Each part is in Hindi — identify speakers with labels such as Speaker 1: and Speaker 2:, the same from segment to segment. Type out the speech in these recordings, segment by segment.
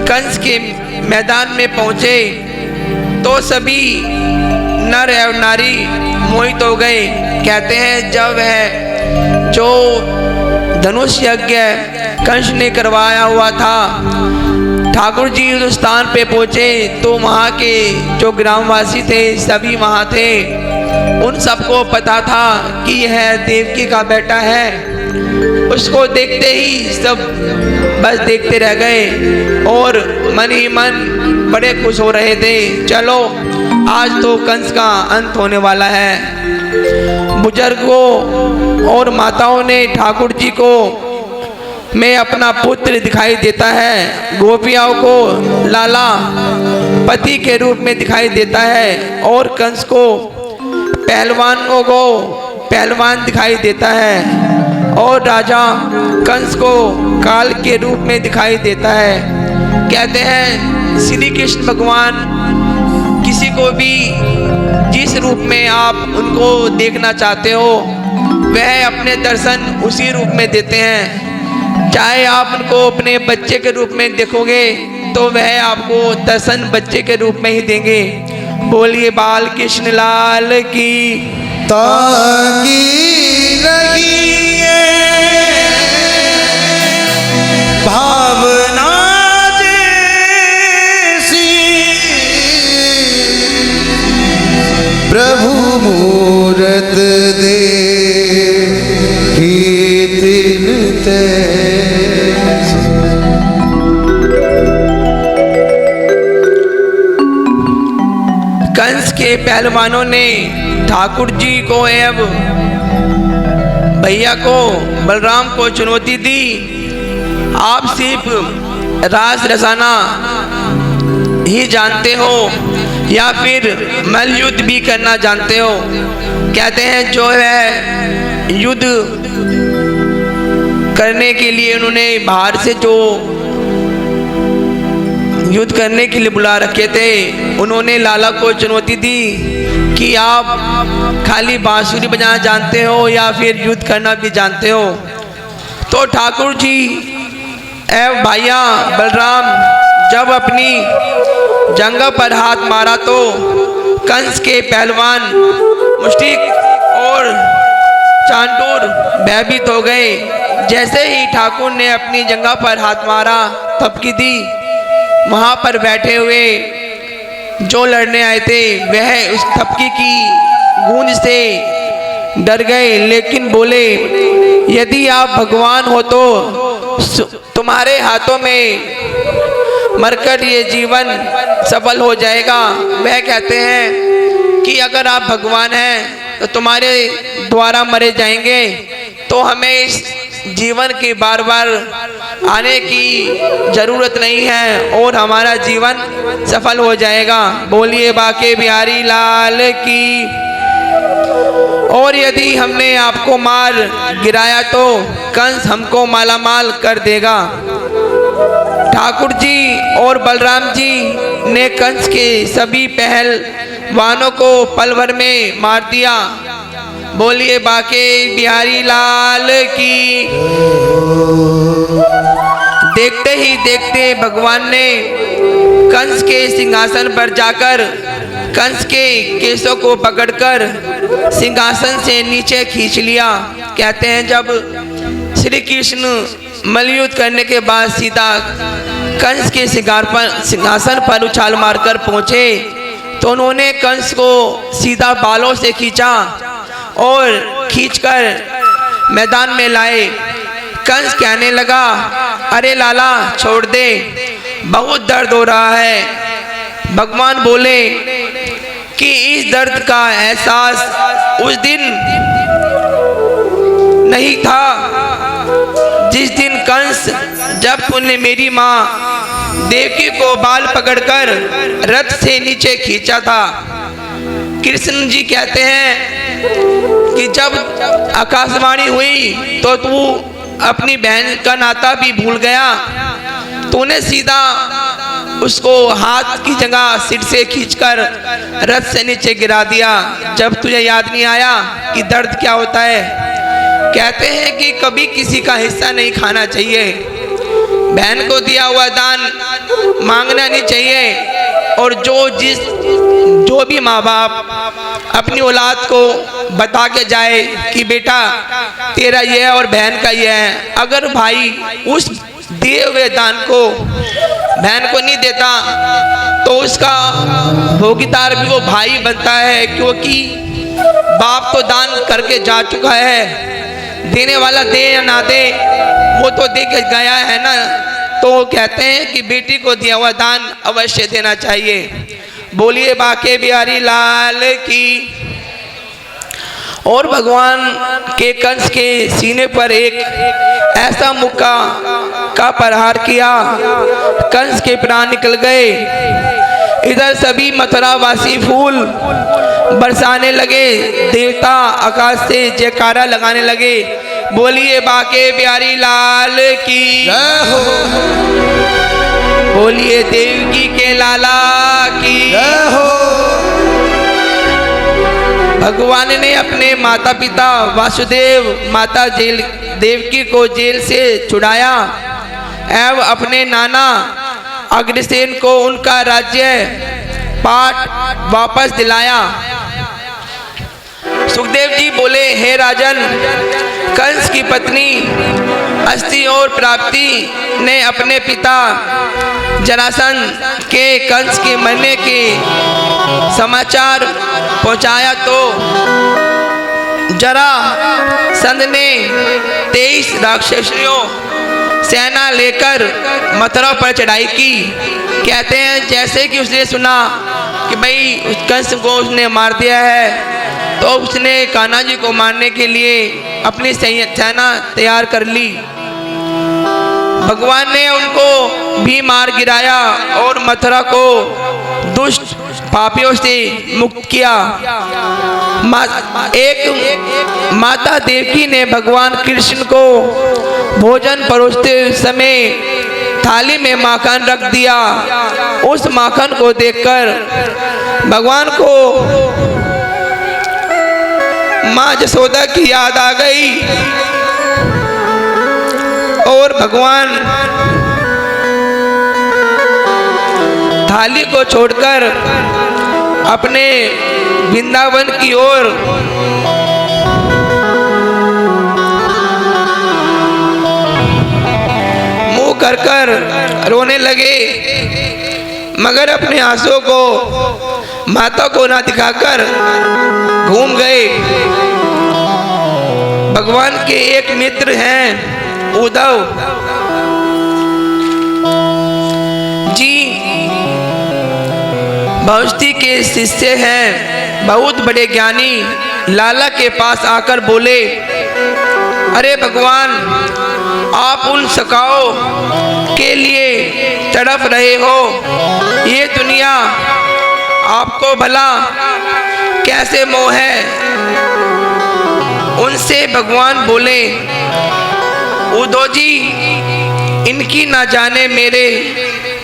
Speaker 1: कंस के मैदान में पहुंचे तो सभी नर और नारी मोहित हो गए। कहते हैं जब वह जो धनुष यज्ञ कंस ने करवाया हुआ था, ठाकुर जी उस स्थान पे पहुंचे तो वहाँ के जो ग्रामवासी थे सभी वहाँ थे। उन सबको पता था कि यह देवकी का बेटा है। उसको देखते ही सब बस देखते रह गए और मन ही मन बड़े खुश हो रहे थे। चलो आज तो कंस का अंत होने वाला है। बुजुर्गों और माताओं ने ठाकुर जी को में अपना पुत्र दिखाई देता है, गोपियाओं को लाला पति के रूप में दिखाई देता है और कंस को पहलवानों को पहलवान दिखाई देता है और राजा कंस को काल के रूप में दिखाई देता है। कहते हैं श्री कृष्ण भगवान किसी को भी जिस रूप में आप उनको देखना चाहते हो वह अपने दर्शन उसी रूप में देते हैं। चाहे आप उनको अपने बच्चे के रूप में देखोगे तो वह आपको दर्शन बच्चे के रूप में ही देंगे। बोलिए बाल कृष्ण लाल की।
Speaker 2: ताकी रही भावना जैसी प्रभु मूरत दे
Speaker 1: कंस के पहलवानों ने ठाकुर जी को एवं भैया को बलराम को चुनौती दी, आप सिर्फ रास रसाना ही जानते हो या फिर मल युद्ध भी करना जानते हो। कहते हैं जो है युद्ध करने के लिए उन्होंने बाहर से जो युद्ध करने के लिए बुला रखे थे, उन्होंने लाला को चुनौती दी कि आप खाली बांसुरी बजाना जानते हो या फिर युद्ध करना भी जानते हो। तो ठाकुर जी एवं भैया बलराम जब अपनी जंगा पर हाथ मारा तो कंस के पहलवान मुष्टिक और चांटूर भयभीत हो गए। जैसे ही ठाकुर ने अपनी जंगा पर हाथ मारा थपकी दी, वहाँ पर बैठे हुए जो लड़ने आए थे वह उस थपकी की गूंज से डर गए, लेकिन बोले यदि आप भगवान हो तो तुम्हारे हाथों में मरकर ये जीवन सफल हो जाएगा। वह कहते हैं कि अगर आप भगवान हैं तो तुम्हारे द्वारा मरे जाएंगे, तो हमें इस जीवन की बार बार आने की जरूरत नहीं है और हमारा जीवन सफल हो जाएगा। बोलिए बाके बिहारी लाल की। और यदि हमने आपको मार गिराया तो कंस हमको मालामाल कर देगा। ठाकुर जी और बलराम जी ने कंस के सभी पहलवानों को पल भर में मार दिया। बोलिए बाके बिहारी लाल की। देखते ही देखते भगवान ने कंस के सिंहासन पर जाकर कंस के केसों को पकड़कर सिंहासन से नीचे खींच लिया। कहते हैं जब श्री कृष्ण मल्लयुद्ध करने के बाद सीधा कंस के सिंहासन पर उछाल मारकर पहुंचे तो उन्होंने कंस को सीधा बालों से खींचा और खींचकर मैदान में लाए। कंस कहने लगा, अरे लाला छोड़ दे, बहुत दर्द हो रहा है। भगवान बोले कि इस दर्द का एहसास उस दिन नहीं था जिस दिन कंस जब तूने मेरी माँ देवकी को बाल पकड़कर रथ से नीचे खींचा था। कृष्ण जी कहते हैं कि जब आकाशवाणी हुई तो तू अपनी बहन का नाता भी भूल गया। तूने सीधा उसको हाथ की जगह सिर से खींचकर रथ से नीचे गिरा दिया। जब तुझे याद नहीं आया कि दर्द क्या होता है। कहते हैं कि कभी किसी का हिस्सा नहीं खाना चाहिए। बहन को दिया हुआ दान मांगना नहीं चाहिए। और जो भी माँ बाप अपनी औलाद को बता के जाए कि बेटा तेरा ये है और बहन का ये है, अगर भाई उस दिए हुए दान को बहन को नहीं देता तो उसका भोगीदार भी वो भाई बनता है, क्योंकि बाप तो दान करके जा चुका है। देने वाला दे या ना दे, वो तो दे के गया है ना। तो कहते हैं कि बेटी को दिया हुआ दान अवश्य देना चाहिए। बोलिए बाके बिहारी लाल की। और भगवान के कंस के सीने पर एक ऐसा मुक्का का प्रहार किया, कंस के प्राण निकल गए। इधर सभी मथुरावासी फूल बरसाने लगे, देवता आकाश से जयकारा लगाने लगे। बोलिए बाके बिहारी लाल की, बोलिए देवकी के लाला की। भगवान ने अपने माता पिता वासुदेव माता देवकी को जेल से छुड़ाया एवं अपने नाना अग्रसेन को उनका राज्य पाट वापस दिलाया। सुखदेव जी बोले, हे राजन, कंस की पत्नी अस्थि और प्राप्ति ने अपने पिता जरासंध के कंस के मरने के समाचार पहुंचाया तो जरासंध ने 23 राक्षसियों सेना लेकर मथुरा पर चढ़ाई की। कहते हैं जैसे कि उसने सुना कि भाई उस कंस को उसने मार दिया है, तो उसने कान्हा जी को मारने के लिए अपनी सेना तैयार कर ली। भगवान ने उनको भी मार गिराया और मथुरा को दुष्ट पापियों से मुक्त किया। एक माता देवकी ने भगवान कृष्ण को भोजन परोसते समय थाली में माखन रख दिया। उस माखन को देखकर भगवान को माँ जसोदा की याद आ गई और भगवान थाली को छोड़कर अपने वृंदावन की ओर मुंह कर रोने लगे, मगर अपने आंसुओं को माता को ना दिखाकर घूम गए। भगवान के एक मित्र हैं उद्धव जी, भगवती के शिष्य हैं, बहुत बड़े ज्ञानी। लाला के पास आकर बोले, अरे भगवान, आप उन सखाओं के लिए तड़प रहे हो, ये दुनिया आपको भला कैसे मोह है। उनसे भगवान बोले, उद्धव जी, इनकी ना जाने मेरे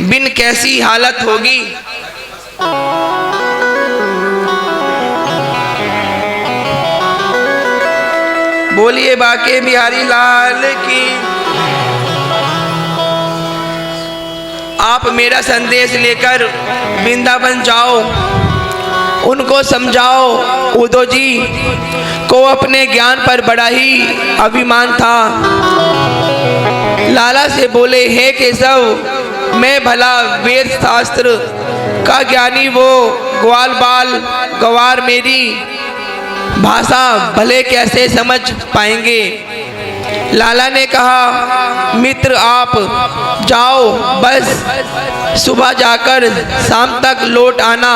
Speaker 1: बिन कैसी हालत होगी। बोलिए बाके बिहारी लाल की। आप मेरा संदेश लेकर वृंदावन जाओ, उनको समझाओ। उद्धव जी को अपने ज्ञान पर बड़ा ही अभिमान था। लाला से बोले, हे केशव, मैं भला वेद शास्त्र का ज्ञानी, वो ग्वाल बाल गवार मेरी भाषा भले कैसे समझ पाएंगे। लाला ने कहा, मित्र आप जाओ, बस सुबह जाकर शाम तक लौट आना।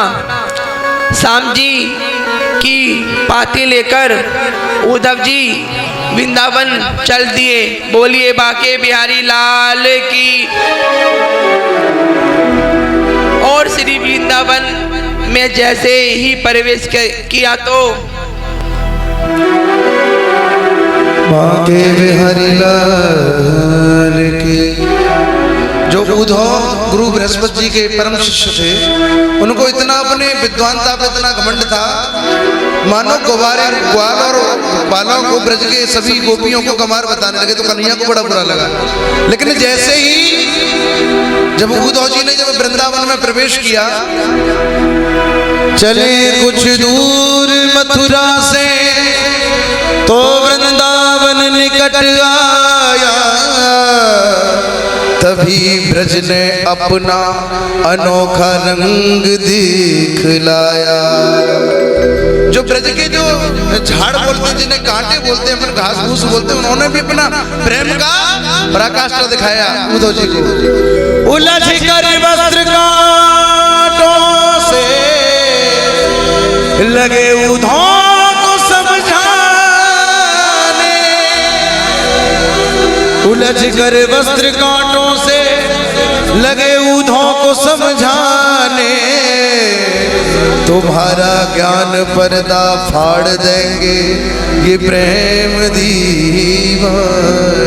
Speaker 1: शाम जी की पाती लेकर उद्धव जी वृंदावन चल दिए। बोलिए बाके बिहारी लाल की। और श्री वृंदावन में जैसे ही प्रवेश किया तो
Speaker 2: बाके बिहारी लाल की। जो उद्धव गुरु बृहस्पति जी के परम शिष्य थे, उनको इतना अपने विद्वानता पे इतना घमंड था, मानो ग्वाल और बालों को ब्रज के सभी गोपियों को गंवार बताने लगे। तो कन्हैया को बड़ा बुरा लगा। लेकिन जैसे ही जब उद्धव जी ने जब वृंदावन में प्रवेश किया, चले कुछ दूर मथुरा से तो वृंदावन निकट आया, तभी ब्रज ने अपना अनोखा रंग दिखलाया। जो ब्रज के जो झाड़ बोलते हैं, जिन्हें कांटे बोलते हैं, अपन घास फूस बोलते हैं, उन्होंने भी अपना प्रेम का पराकाष्ठा दिखाया उद्धव जी को। उलझ कर वस्त्र कांटों से लगे उद्धव को समझाने, उलझ कर वस्त्र कांटों से लगे उद्धव को समझाने, तुम्हारा ज्ञान पर्दा फाड़ देंगे ये प्रेम दीवाने।